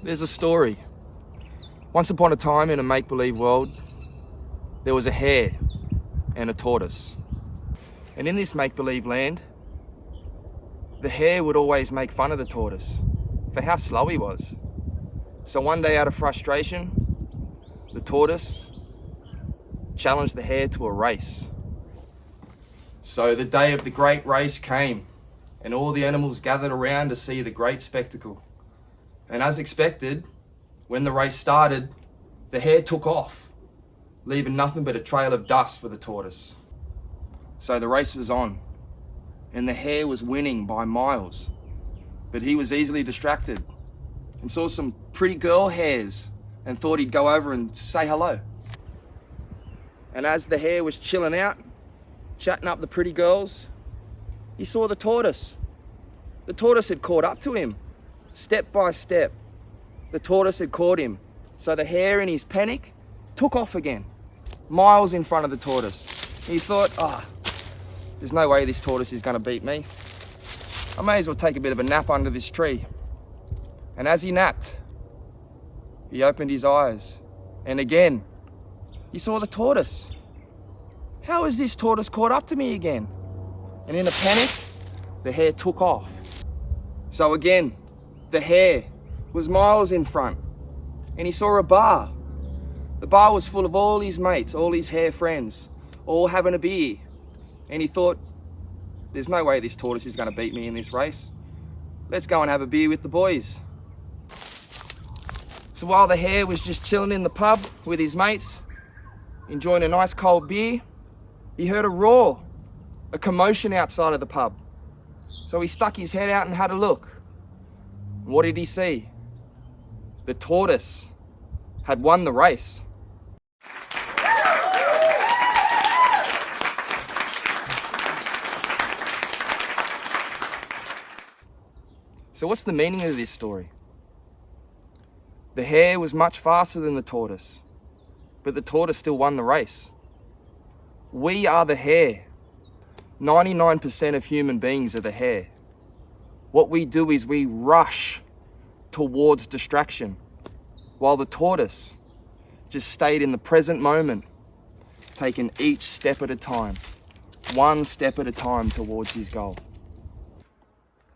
There's a story. Once upon a time in a make-believe world, there was a hare and a tortoise. And in this make-believe land, the hare would always make fun of the tortoise for how slow he was. So one day, out of frustration, the tortoise challenged the hare to a race. So the day of the great race came, and all the animals gathered around to see the great spectacle. And as expected, when the race started, the hare took off, leaving nothing but a trail of dust for the tortoise. So the race was on, and the hare was winning by miles, but he was easily distracted and saw some pretty girl hares and thought he'd go over and say hello. And as the hare was chilling out, chatting up the pretty girls, he saw the tortoise. The tortoise had caught up to him. Step by step, the tortoise had caught him. So the hare, in his panic, took off again, miles in front of the tortoise. He thought, there's no way this tortoise is going to beat me. I may as well take a bit of a nap under this tree. And as he napped, he opened his eyes, and again, he saw the tortoise. How is this tortoise caught up to me again? And in a panic, the hare took off. So again, the hare was miles in front, and he saw a bar. The bar was full of all his mates, all his hare friends, all having a beer. And he thought, there's no way this tortoise is going to beat me in this race. Let's go and have a beer with the boys. So while the hare was just chilling in the pub with his mates, enjoying a nice cold beer, he heard a roar, a commotion outside of the pub. So he stuck his head out and had a look. What did he see? The tortoise had won the race. So what's the meaning of this story? The hare was much faster than the tortoise, but the tortoise still won the race. We are the hare. 99% of human beings are the hare. What we do is we rush towards distraction, while the tortoise just stayed in the present moment, taking each step at a time, one step at a time towards his goal.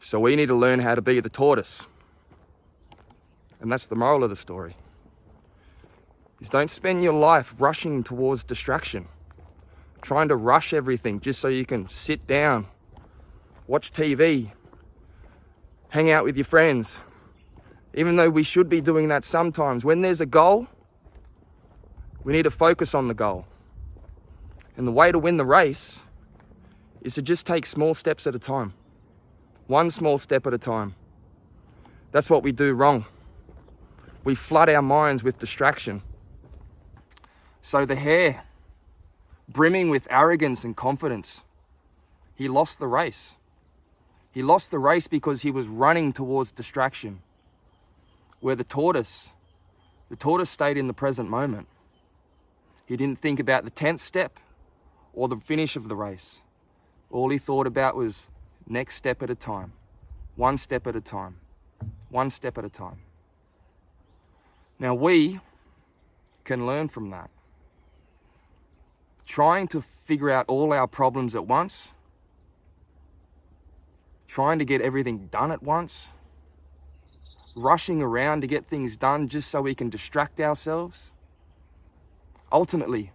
So we need to learn how to be the tortoise. And that's the moral of the story. Is don't spend your life rushing towards distraction, trying to rush everything just so you can sit down, watch TV, hang out with your friends. Even though we should be doing that sometimes, when there's a goal, we need to focus on the goal. And the way to win the race is to just take small steps at a time. One small step at a time. That's what we do wrong. We flood our minds with distraction. So the hare, brimming with arrogance and confidence, he lost the race. He lost the race because he was running towards distraction. Where the tortoise stayed in the present moment. He didn't think about the 10th step or the finish of the race. All he thought about was next step at a time, one step at a time, one step at a time. Now we can learn from that. Trying to figure out all our problems at once, trying to get everything done at once, rushing around to get things done just so we can distract ourselves. Ultimately,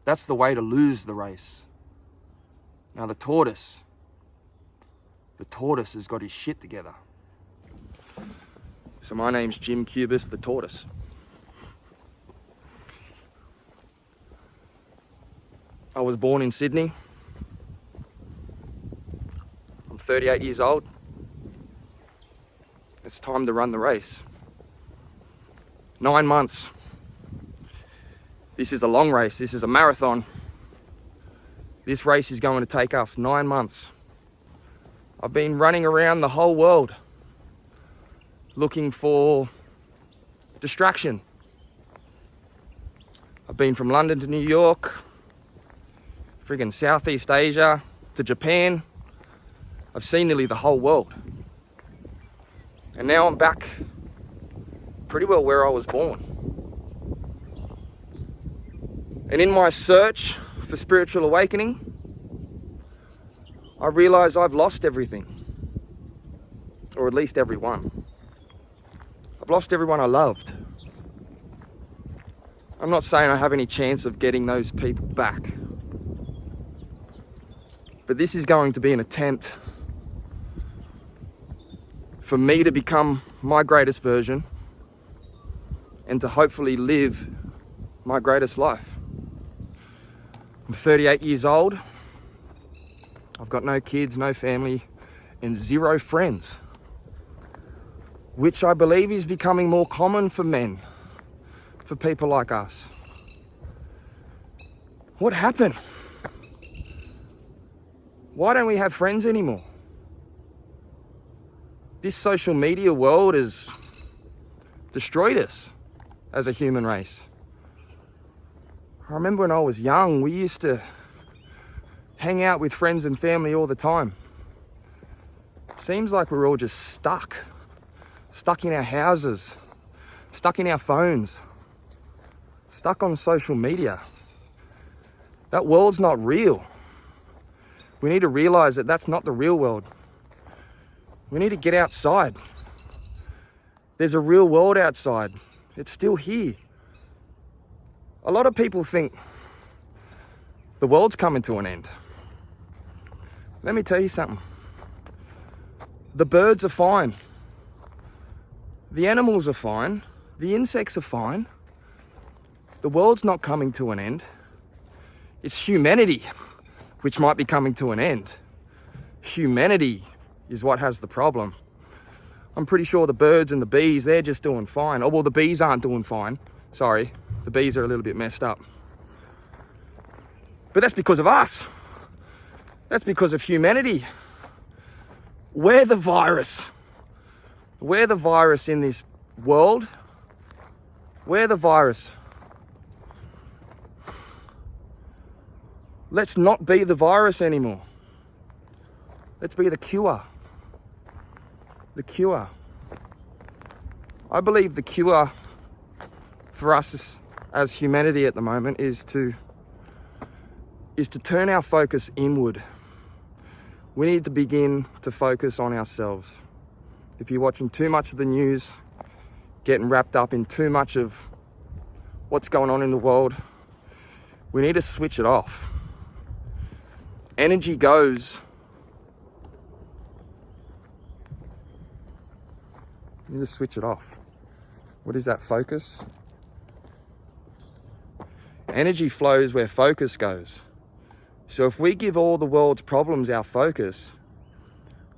that's the way to lose the race. Now the tortoise has got his shit together. So my name's Jim Cubis, the tortoise. I was born in Sydney. I'm 38 years old. It's time to run the race. 9 months. This is a long race. This is a marathon. This race is going to take us 9 months. I've been running around the whole world looking for distraction. I've been from London to New York, friggin' Southeast Asia to Japan. I've seen nearly the whole world. And now I'm back pretty well where I was born. And in my search for spiritual awakening, I realize I've lost everything, or at least everyone. I've lost everyone I loved. I'm not saying I have any chance of getting those people back, but this is going to be an attempt for me to become my greatest version and to hopefully live my greatest life. I'm 38 years old. I've got no kids, no family, and 0 friends, which I believe is becoming more common for men, for people like us. What happened? Why don't we have friends anymore? This social media world has destroyed us as a human race. I remember when I was young, we used to hang out with friends and family all the time. It seems like we're all just stuck in our houses, stuck in our phones, stuck on social media. That world's not real. We need to realize that that's not the real world. We need to get outside. There's a real world outside. It's still here. A lot of people think the world's coming to an end. Let me tell you something. The birds are fine. The animals are fine. The insects are fine. The world's not coming to an end. It's humanity which might be coming to an end. Humanity is what has the problem. I'm pretty sure the birds and the bees, they're just doing fine. Oh, well, the bees aren't doing fine. Sorry, the bees are a little bit messed up. But that's because of us. That's because of humanity. We're the virus. We're the virus in this world. We're the virus. Let's not be the virus anymore. Let's be the cure. The cure. I believe the cure for us as humanity at the moment is to turn our focus inward. We need to begin to focus on ourselves. If you're watching too much of the news, getting wrapped up in too much of what's going on in the world, we need to switch it off. Energy goes. You need to switch it off. What is that? Focus? Energy flows where focus goes. So if we give all the world's problems our focus,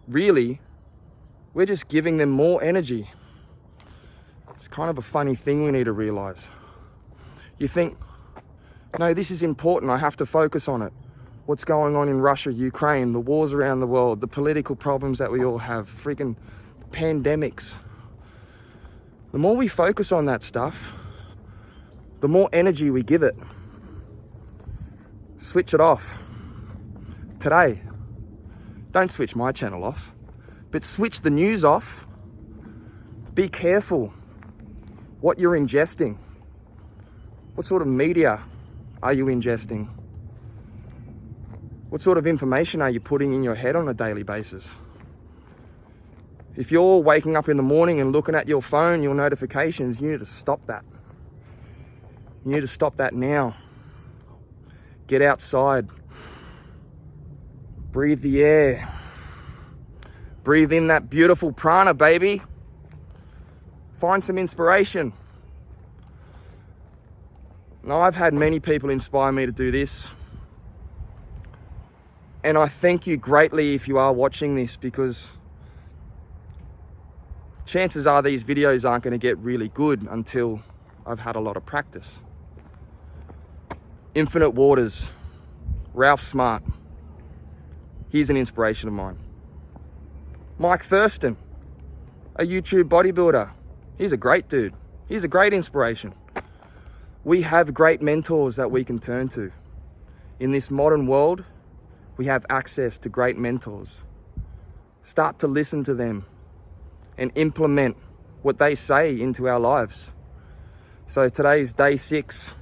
really, we're just giving them more energy. It's kind of a funny thing we need to realize. You think, no, this is important, I have to focus on it. What's going on in Russia, Ukraine, the wars around the world, the political problems that we all have, freaking pandemics. The more we focus on that stuff, the more energy we give it. Switch it off. Today, don't switch my channel off, but switch the news off. Be careful what you're ingesting. What sort of media are you ingesting? What sort of information are you putting in your head on a daily basis? If you're waking up in the morning and looking at your phone, your notifications, you need to stop that. You need to stop that now. Get outside. Breathe the air. Breathe in that beautiful prana, baby. Find some inspiration. Now, I've had many people inspire me to do this. And I thank you greatly if you are watching this, because chances are these videos aren't going to get really good until I've had a lot of practice. Infinite Waters, Ralph Smart. He's an inspiration of mine. Mike Thurston, a YouTube bodybuilder. He's a great dude. He's a great inspiration. We have great mentors that we can turn to. In this modern world, we have access to great mentors. Start to listen to them and implement what they say into our lives. So today's day 6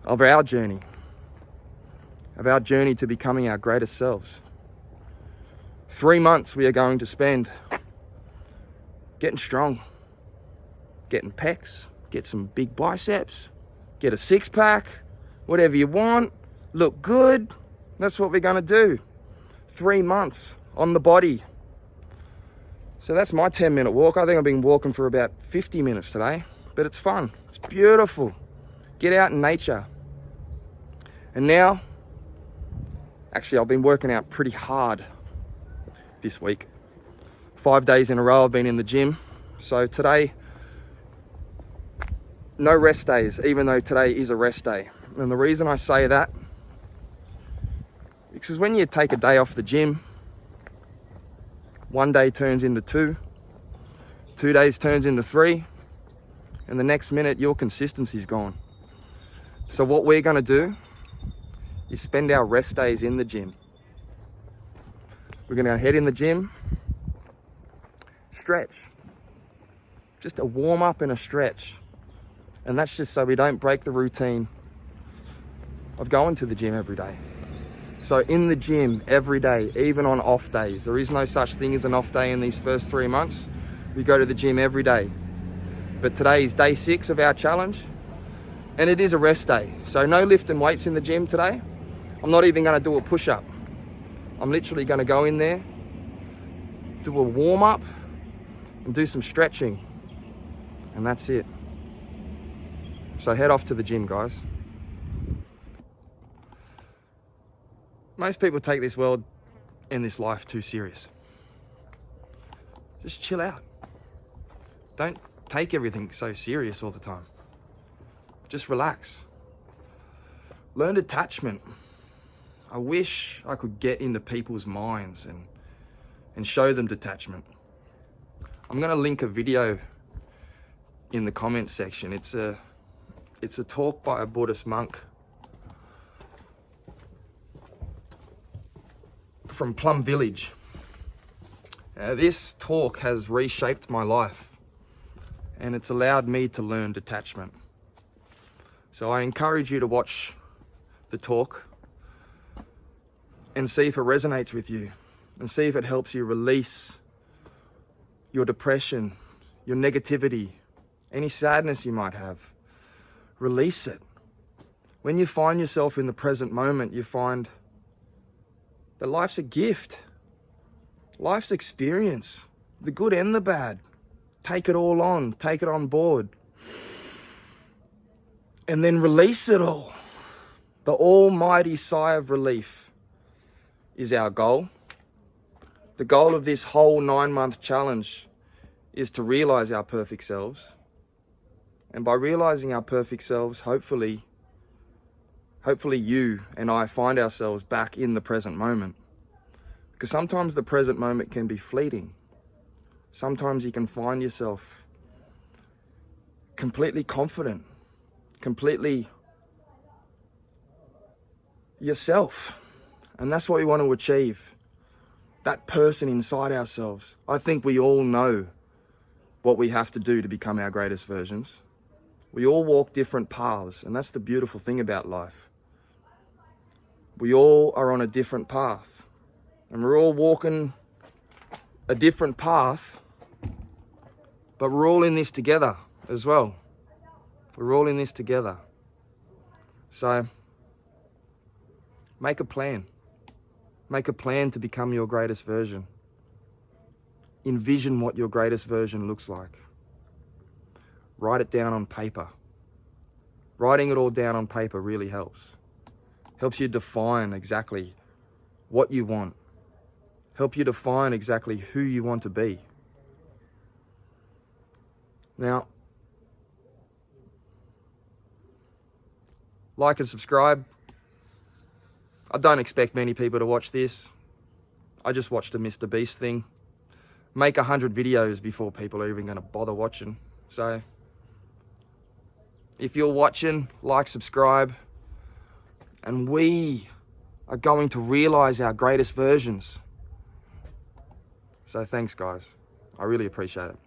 of our journey to becoming our greatest selves. 3 months we are going to spend getting strong, getting pecs, get some big biceps, get a 6-pack, whatever you want, look good. That's what we're gonna do. 3 months on the body. So that's my 10-minute walk. I think I've been walking for about 50 minutes today, but it's fun. It's beautiful. Get out in nature. And now, actually, I've been working out pretty hard this week. 5 days in a row I've been in the gym. So today, no rest days, even though today is a rest day. And the reason I say that is because when you take a day off the gym, 1 day turns into 2, 2 days turns into 3, and the next minute your consistency's gone. So what we're gonna do is spend our rest days in the gym. We're gonna head in the gym, stretch. Just a warm up and a stretch. And that's just so we don't break the routine of going to the gym every day. So in the gym every day, even on off days. There is no such thing as an off day in these first 3 months. We go to the gym every day. But today is day 6 of our challenge, and it is a rest day. So no lifting weights in the gym today. I'm not even gonna do a push-up. I'm literally gonna go in there, do a warm-up, and do some stretching. And that's it. So head off to the gym, guys. Most people take this world and this life too serious. Just chill out. Don't take everything so serious all the time. Just relax. Learn detachment. I wish I could get into people's minds and show them detachment. I'm gonna link a video in the comments section. It's a talk by a Buddhist monk from Plum Village. This talk has reshaped my life, and it's allowed me to learn detachment. So I encourage you to watch the talk and see if it resonates with you, and see if it helps you release your depression, your negativity, any sadness you might have. Release it. When you find yourself in the present moment, you find that life's a gift. Life's experience, the good and the bad. Take it all on, take it on board. And then release it all. The almighty sigh of relief is our goal. The goal of this whole 9-month challenge is to realize our perfect selves. And by realizing our perfect selves, hopefully you and I find ourselves back in the present moment. Because sometimes the present moment can be fleeting. Sometimes you can find yourself completely confident, completely yourself. And that's what we want to achieve. That person inside ourselves. I think we all know what we have to do to become our greatest versions. We all walk different paths, and that's the beautiful thing about life. We all are on a different path, and we're all walking a different path, but we're all in this together as well. We're all in this together. So make a plan. Make a plan to become your greatest version. Envision what your greatest version looks like. Write it down on paper. Writing it all down on paper really helps. Helps you define exactly what you want. Help you define exactly who you want to be. Now, like and subscribe. I don't expect many people to watch this. I just watched a Mr. Beast thing. Make 100 videos before people are even going to bother watching. So, if you're watching, like, subscribe. And we are going to realize our greatest versions. So thanks, guys. I really appreciate it.